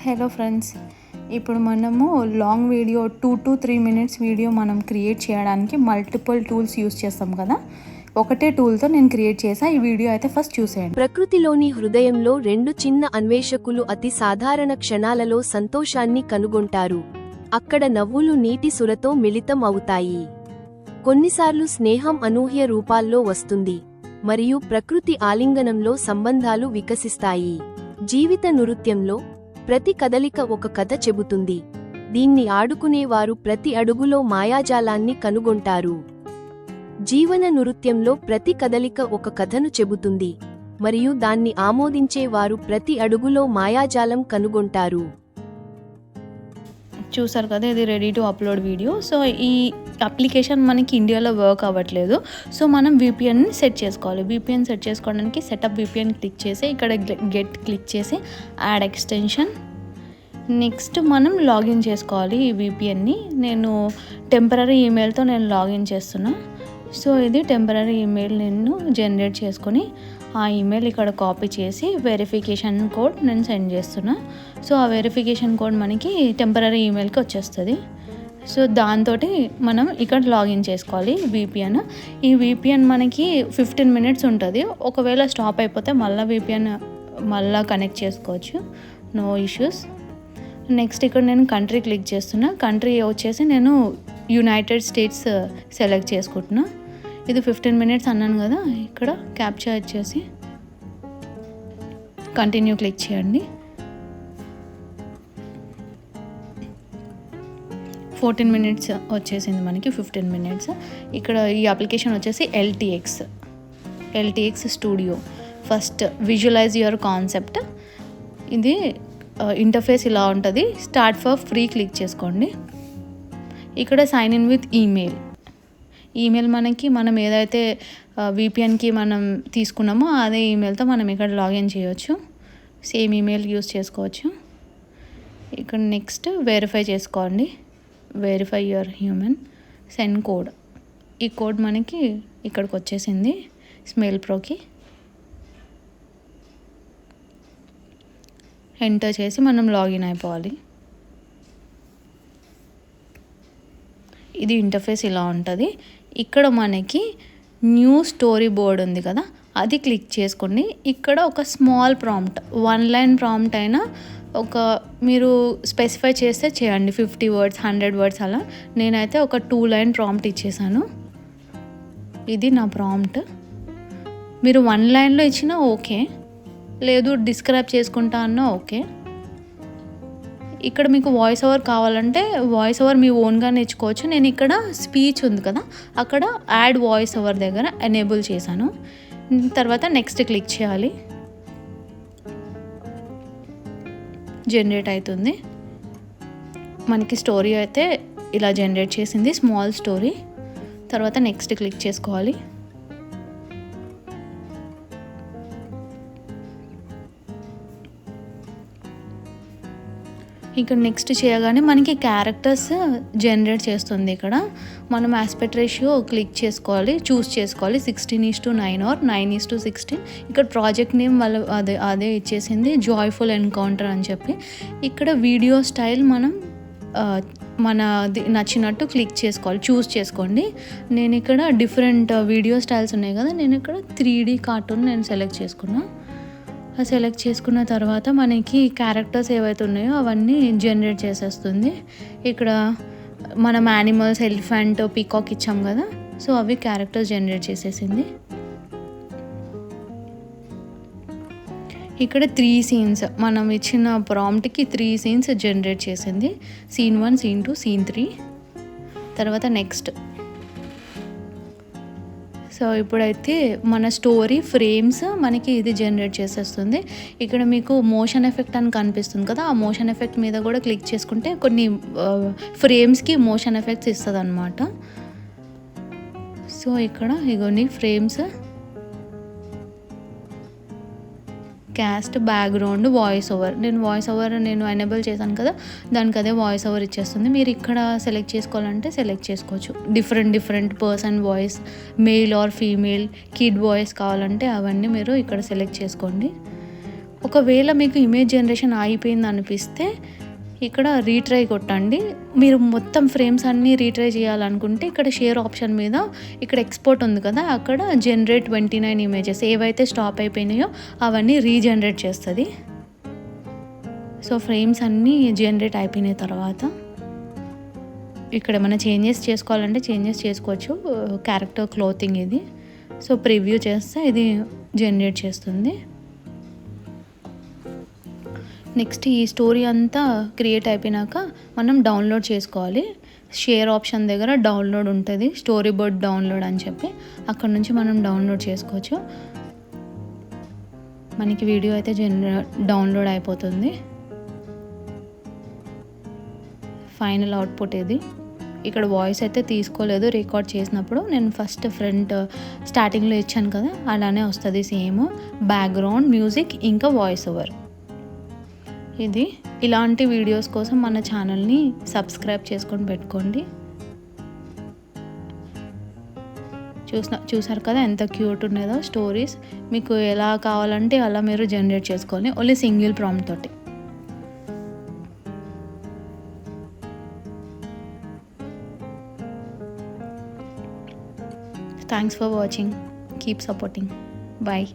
Hello friends, ఇప్పుడు మనము long video 2 to 3 minutes video మనం క్రియేట్ చేయడానికి మల్టిపుల్ టూల్స్ యూస్ చేస్తాం కదా. ఒకటే టూల్తో నేను క్రియేట్ చేసా. ఈ వీడియో అయితే ఫస్ట్ చూసేయండి. ప్రకృతిలోని హృదయంలో రెండు చిన్న అన్వేషకులు అతి సాధారణ క్షణాలలో సంతోషాన్ని కనుగొంటారు. అక్కడ నవ్వులు నీటి సురతో మిళితం అవుతాయి. కొన్నిసార్లు స్నేహం అనూహ్య రూపాల్లో వస్తుంది, మరియు ప్రకృతి ఆలింగనంలో సంబంధాలు వికసిస్తాయి. జీవిత నృత్యంలో ప్రతి కదలిక ఒక కథ చెబుతుంది. దీన్ని ఆడుకునేవారు ప్రతి అడుగులో మాయాజాలాన్ని కనుగొంటారు. జీవన నృత్యంలో ప్రతి కదలిక ఒక కథను చెబుతుంది, మరియు దాన్ని ఆమోదించేవారు ప్రతి అడుగులో మాయాజాలం కనుగొంటారు. చూసారు కదా, ఇది ready to upload video. So ఈ అప్లికేషన్ మనకి ఇండియాలో వర్క్ అవ్వట్లేదు. సో మనం VPN సెట్ చేసుకోవాలి. VPN సెట్ చేసుకోవడానికి సెటప్ VPN క్లిక్ చేసి ఇక్కడ గెట్ క్లిక్ చేసి యాడ్ ఎక్స్టెన్షన్. నెక్స్ట్ మనం లాగిన్ చేసుకోవాలి ఈ VPNని. నేను టెంపరరీ ఈమెయిల్తో నేను లాగిన్ చేస్తున్నా. సో ఇది టెంపరరీ ఈమెయిల్ నేను జనరేట్ చేసుకొని ఆ ఈమెయిల్ ఇక్కడ కాపీ చేసి వెరిఫికేషన్ కోడ్ నేను సెండ్ చేస్తున్నా. సో ఆ వెరిఫికేషన్ కోడ్ మనకి టెంపరరీ ఈమెయిల్కి వచ్చేస్తుంది. సో దాంతో మనం ఇక్కడ లాగిన్ చేసుకోవాలి VPN. ఈ VPN మనకి 15 minutes ఉంటుంది. ఒకవేళ స్టాప్ అయిపోతే మళ్ళీ VPN మళ్ళీ కనెక్ట్ చేసుకోవచ్చు, నో ఇష్యూస్. నెక్స్ట్ ఇక్కడ నేను కంట్రీ క్లిక్ చేస్తున్నా. కంట్రీ వచ్చేసి నేను యునైటెడ్ స్టేట్స్ సెలెక్ట్ చేసుకుంటున్నా. ఇది 15 minutes అన్నాను కదా. ఇక్కడ క్యాప్చర్ వచ్చేసి కంటిన్యూ క్లిక్ చేయండి. 14 minutes వచ్చేసింది మనకి. 15 minutes. ఇక్కడ ఈ అప్లికేషన్ వచ్చేసి LTX studio. First visualise your concept. ఇది ఇంటర్ఫేస్ ఇలా ఉంటుంది. స్టార్ట్ ఫర్ ఫ్రీ క్లిక్ చేసుకోండి. ఇక్కడ సైన్ ఇన్ విత్ ఈమెయిల్ మనకి మనం ఏదైతే VPNకి మనం తీసుకున్నామో అదే ఈమెయిల్తో మనం ఇక్కడ లాగిన్ చేయవచ్చు. సేమ్ ఈమెయిల్ యూస్ చేసుకోవచ్చు. ఇక్కడ నెక్స్ట్ వెరిఫై చేసుకోండి. Verify your human. Send code. ఈ కోడ్ మనకి ఇక్కడికి వచ్చేసింది స్మెయిల్ ప్రోకి. ఎంటర్ చేసి మనం లాగిన్ అయిపోవాలి. ఇది ఇంటర్ఫేస్ ఇలా ఉంటుంది. ఇక్కడ మనకి న్యూ స్టోరీ బోర్డ్ ఉంది కదా, అది క్లిక్ చేసుకోండి. ఇక్కడ ఒక స్మాల్ ప్రాంప్ట్, 1 line ప్రాంప్ట్ అయినా ఒక మీరు స్పెసిఫై చేస్తే చేయండి. 50 words 100 words అలా. నేనైతే ఒక 2 line ప్రాంప్ట్ ఇచ్చేసాను. ఇది నా ప్రాంప్ట్. మీరు 1 lineలో ఇచ్చినా ఓకే, లేదు డిస్క్రైబ్ చేసుకుంటా అన్నా ఓకే. ఇక్కడ మీకు వాయిస్ ఓవర్ కావాలంటే వాయిస్ ఓవర్ మీ ఓన్గా నేర్చుకోవచ్చు. నేను ఇక్కడ స్పీచ్ ఉంది కదా, అక్కడ యాడ్ వాయిస్ ఓవర్ దగ్గర ఎనేబుల్ చేశాను. తర్వాత నెక్స్ట్ క్లిక్ చేయాలి. జనరేట్ అవుతుంది. మనకి స్టోరీ అయితే ఇలా జనరేట్ చేసింది, స్మాల్ స్టోరీ. తర్వాత నెక్స్ట్ క్లిక్ చేసుకోవాలి. ఇక్కడ నెక్స్ట్ చేయగానే మనకి క్యారెక్టర్స్ జనరేట్ చేస్తుంది. ఇక్కడ మనం ఆస్పెక్ట్ రేషియో క్లిక్ చేసుకోవాలి, చూస్ చేసుకోవాలి. 16:9 or 9:16. ఇక్కడ ప్రాజెక్ట్ నేమ్ వాళ్ళు అదే ఇచ్చేసింది, జాయ్ఫుల్ ఎన్కౌంటర్ అని చెప్పి. ఇక్కడ వీడియో స్టైల్ మనం మనది నచ్చినట్టు క్లిక్ చేసుకోవాలి, చూస్ చేసుకోండి. నేను ఇక్కడ డిఫరెంట్ వీడియో స్టైల్స్ ఉన్నాయి కదా, నేను ఇక్కడ 3D కార్టూన్ నేను సెలెక్ట్ చేసుకున్నా. సెలెక్ట్ చేసుకున్న తర్వాత మనకి క్యారెక్టర్స్ ఏవైతే ఉన్నాయో అవన్నీ జనరేట్ చేసేస్తుంది. ఇక్కడ మనం యానిమల్స్, ఎలిఫెంట్, పీకాక్ ఇచ్చాం కదా, సో అవి క్యారెక్టర్స్ జనరేట్ చేసేసింది. ఇక్కడ 3 scenes మనం ఇచ్చిన ప్రాంప్ట్కి 3 scenes జనరేట్ చేసింది. Scene 1, Scene 2, Scene 3. తర్వాత నెక్స్ట్. సో ఇప్పుడైతే మన స్టోరీ ఫ్రేమ్స్ మనకి ఇది జనరేట్ చేసేస్తుంది. ఇక్కడ మీకు మోషన్ ఎఫెక్ట్ అని కనిపిస్తుంది కదా, ఆ మోషన్ ఎఫెక్ట్ మీద కూడా క్లిక్ చేసుకుంటే కొన్ని ఫ్రేమ్స్కి మోషన్ ఎఫెక్ట్స్ ఇస్తుంది అన్నమాట. సో ఇక్కడ ఇగోని frames, cast, background, voice over. నేను వాయిస్ ఓవర్ నేను ఎనేబుల్ చేశాను కదా, దానికి అదే వాయిస్ ఓవర్ ఇచ్చేస్తుంది. మీరు ఇక్కడ సెలెక్ట్ చేసుకోవాలంటే సెలెక్ట్ చేసుకోవచ్చు. Different person voice, male or female, kid voice కావాలంటే అవన్నీ మీరు ఇక్కడ సెలెక్ట్ చేసుకోండి. ఒకవేళ మీకు ఇమేజ్ జనరేషన్ అయిపోయింది అనిపిస్తే ఇక్కడ రీట్రై కొట్టండి. మీరు మొత్తం ఫ్రేమ్స్ అన్నీ రీట్రై చేయాలనుకుంటే ఇక్కడ షేర్ ఆప్షన్ మీద ఇక్కడ ఎక్స్పోర్ట్ ఉంది కదా, అక్కడ జనరేట్ 29 ఇమేజెస్ ఏవైతే స్టాప్ అయిపోయినాయో అవన్నీ రీజనరేట్ చేస్తుంది. సో ఫ్రేమ్స్ అన్నీ జనరేట్ అయిపోయిన తర్వాత ఇక్కడ ఏమైనా చేంజెస్ చేసుకోవాలంటే చేంజెస్ చేసుకోవచ్చు. క్యారెక్టర్ క్లోతింగ్ ఇది. సో ప్రివ్యూ చేస్తే ఇది జనరేట్ చేస్తుంది. నెక్స్ట్ ఈ స్టోరీ అంతా క్రియేట్ అయిపోయినాక మనం డౌన్లోడ్ చేసుకోవాలి. షేర్ ఆప్షన్ దగ్గర డౌన్లోడ్ ఉంటుంది, స్టోరీ బోర్డ్ డౌన్లోడ్ అని చెప్పి అక్కడ నుంచి మనం డౌన్లోడ్ చేసుకోవచ్చు. మనకి వీడియో అయితే డౌన్లోడ్ అయిపోతుంది. ఫైనల్ అవుట్పుట్ ఇది. ఇక్కడ వాయిస్ అయితే తీసుకోలేదు రికార్డ్ చేసినప్పుడు, నేను ఫస్ట్ ఫ్రంట్ స్టార్టింగ్లో ఇచ్చాను కదా అలానే వస్తుంది సేమ్. బ్యాక్గ్రౌండ్ మ్యూజిక్ ఇంకా వాయిస్ ఓవర్. ఇది ఇలాంటి వీడియోస్ కోసం మన ఛానల్ని సబ్స్క్రైబ్ చేసుకొని పెట్టుకోండి. చూసారు కదా ఎంత క్యూట్ ఉన్నదో స్టోరీస్. మీకు ఎలా కావాలంటే అలా మీరు జనరేట్ చేసుకోవాలి, ఓన్లీ సింగిల్ ప్రాంప్ట్ తోటి. Thanks for watching. Keep supporting. Bye.